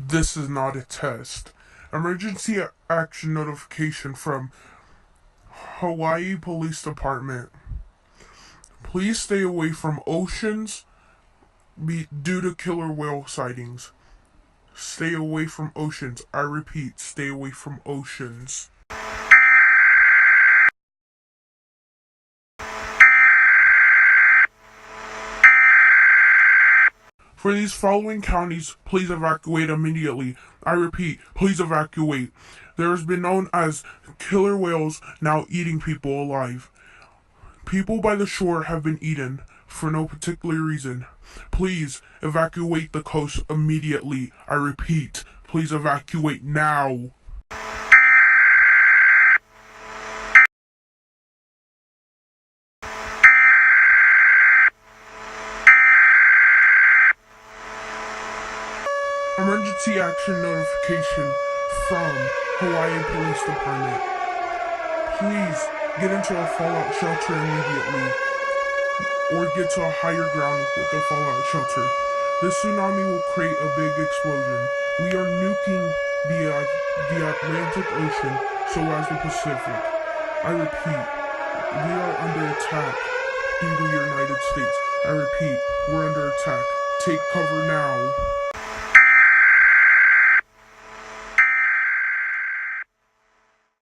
This is not a test. Emergency action notification from Hawaii Police Department. Please stay away from oceans due to killer whale sightings. Stay away from oceans. I repeat, stay away from oceans. For these following counties, please evacuate immediately. I repeat, please evacuate. There has been known as killer whales now eating people alive. People by the shore have been eaten for no particular reason. Please evacuate the coast immediately. I repeat, please evacuate now. Emergency action notification from Hawaii Police Department. Please get into a fallout shelter immediately, or get to a higher ground with the fallout shelter. This tsunami will create a big explosion. We are nuking the Atlantic Ocean so as the Pacific. I repeat, we are under attack due to the United States. I repeat, we're under attack. Take cover now.